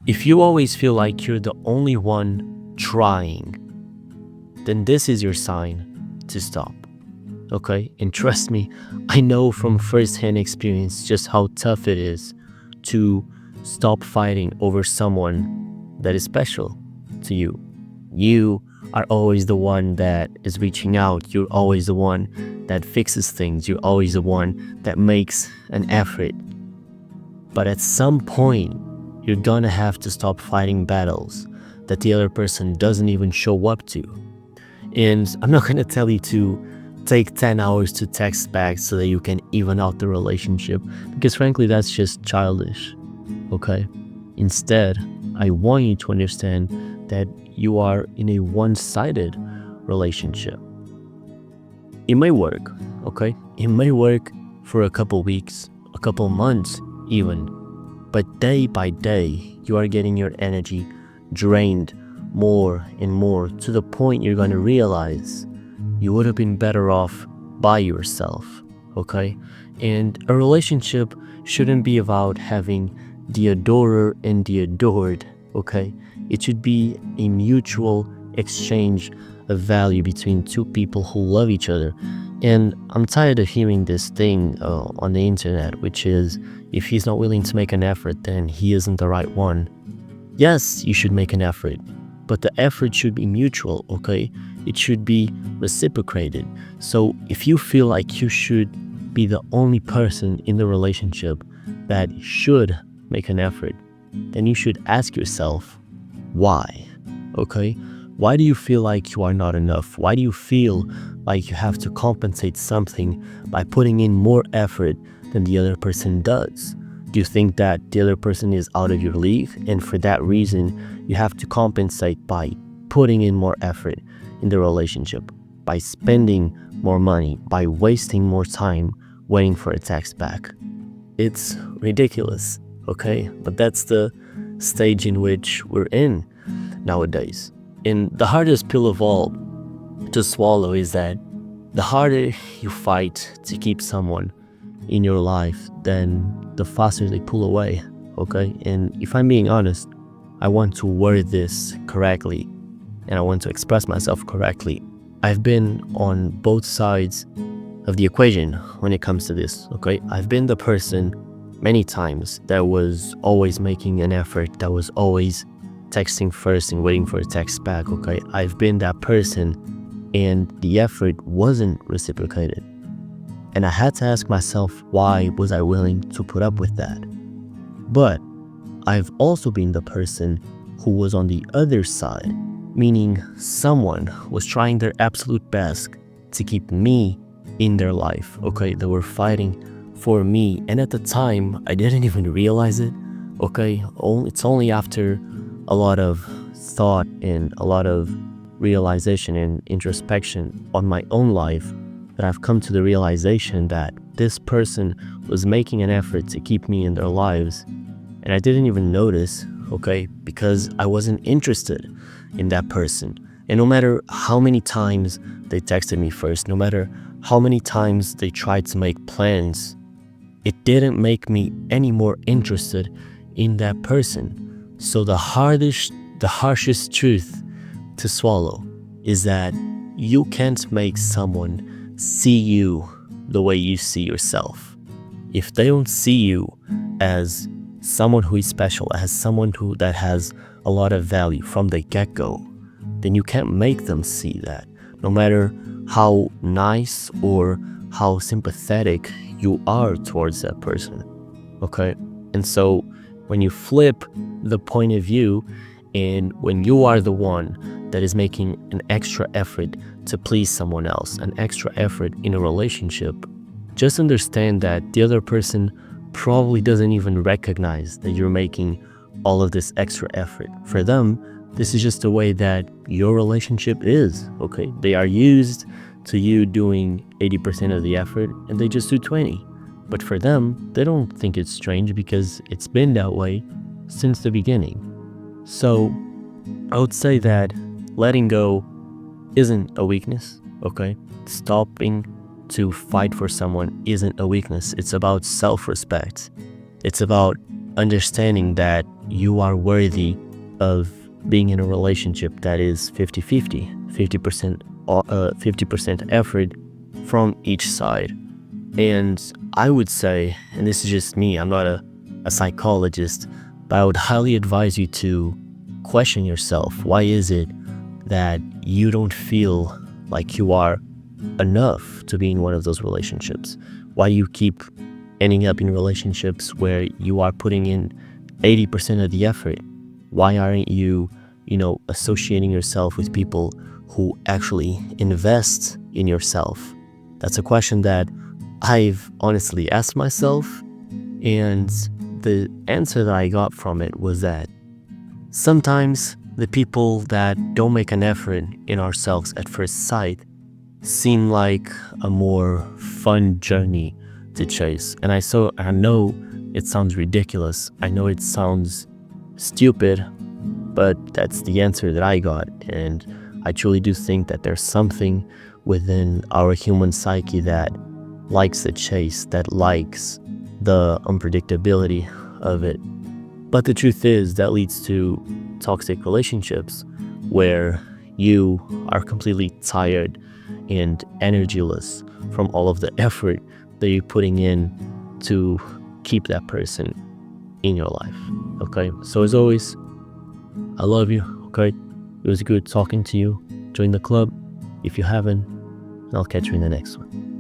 If you always feel like you're the only one trying, then this is your sign to stop. Okay? And trust me, I know from firsthand experience just how tough it is to stop fighting over someone that is special to you. You are always the one that is reaching out. You're always the one that fixes things. You're always the one that makes an effort. But at some point, you're gonna have to stop fighting battles that the other person doesn't even show up to. And I'm not gonna tell you to take 10 hours to text back so that you can even out the relationship, because frankly, that's just childish, okay? Instead, I want you to understand that you are in a one-sided relationship. It may work, okay? It may work for a couple weeks, a couple months even, but day by day, you are getting your energy drained more and more to the point you're gonna realize you would have been better off by yourself, okay? And a relationship shouldn't be about having the adorer and the adored, okay? It should be a mutual exchange of value between two people who love each other. And I'm tired of hearing this thing on the internet, which is, if he's not willing to make an effort, then he isn't the right one. Yes, you should make an effort, but the effort should be mutual, okay? It should be reciprocated. So if you feel like you should be the only person in the relationship that should make an effort, then you should ask yourself, why? Okay? Why do you feel like you are not enough? Why do you feel like you have to compensate something by putting in more effort than the other person does? Do you think that the other person is out of your league, and for that reason you have to compensate by putting in more effort in the relationship, by spending more money, by wasting more time waiting for a text back? It's ridiculous, okay? But that's the stage in which we're in nowadays. And the hardest pill of all to swallow is that the harder you fight to keep someone in your life, then the faster they pull away, okay? And if I'm being honest, I want to word this correctly, and I want to express myself correctly. I've been on both sides of the equation when it comes to this, okay? I've been the person many times that was always making an effort, that was always texting first and waiting for a text back, okay? I've been that person, and the effort wasn't reciprocated. And I had to ask myself, why was I willing to put up with that? But I've also been the person who was on the other side, meaning someone was trying their absolute best to keep me in their life, okay? They were fighting for me, and at the time, I didn't even realize it, okay? It's only after a lot of thought and a lot of realization and introspection on my own life that I've come to the realization that this person was making an effort to keep me in their lives, and I didn't even notice, okay, because I wasn't interested in that person. And no matter how many times they texted me first, no matter how many times they tried to make plans, it didn't make me any more interested in that person. So the harshest truth to swallow is that you can't make someone see you the way you see yourself. If they don't see you as someone who is special, as someone that has a lot of value from the get-go, then you can't make them see that, no matter how nice or how sympathetic you are towards that person, okay? And so when you flip the point of view, and when you are the one that is making an extra effort to please someone else, an extra effort in a relationship, just understand that the other person probably doesn't even recognize that you're making all of this extra effort. For them, this is just the way that your relationship is, okay? They are used to you doing 80% of the effort, and they just do 20. But for them, they don't think it's strange because it's been that way since the beginning. So I would say that letting go isn't a weakness, okay? Stopping to fight for someone isn't a weakness. It's about self-respect. It's about understanding that you are worthy of being in a relationship that is 50-50, 50% effort from each side. And I would say, and this is just me, I'm not a psychologist, but I would highly advise you to question yourself. Why is it that you don't feel like you are enough to be in one of those relationships? Why do you keep ending up in relationships where you are putting in 80% of the effort? Why aren't you, associating yourself with people who actually invest in yourself? That's a question that I've honestly asked myself, and the answer that I got from it was that sometimes the people that don't make an effort in ourselves at first sight seem like a more fun journey to chase. And I know it sounds ridiculous. I know it sounds stupid, but that's the answer that I got. And I truly do think that there's something within our human psyche that likes the chase, that likes the unpredictability of it. But the truth is that leads to toxic relationships where you are completely tired and energyless from all of the effort that you're putting in to keep that person in your life. Okay, so as always, I love you. Okay, it was good talking to you. Join the club if you haven't, and I'll catch you in the next one.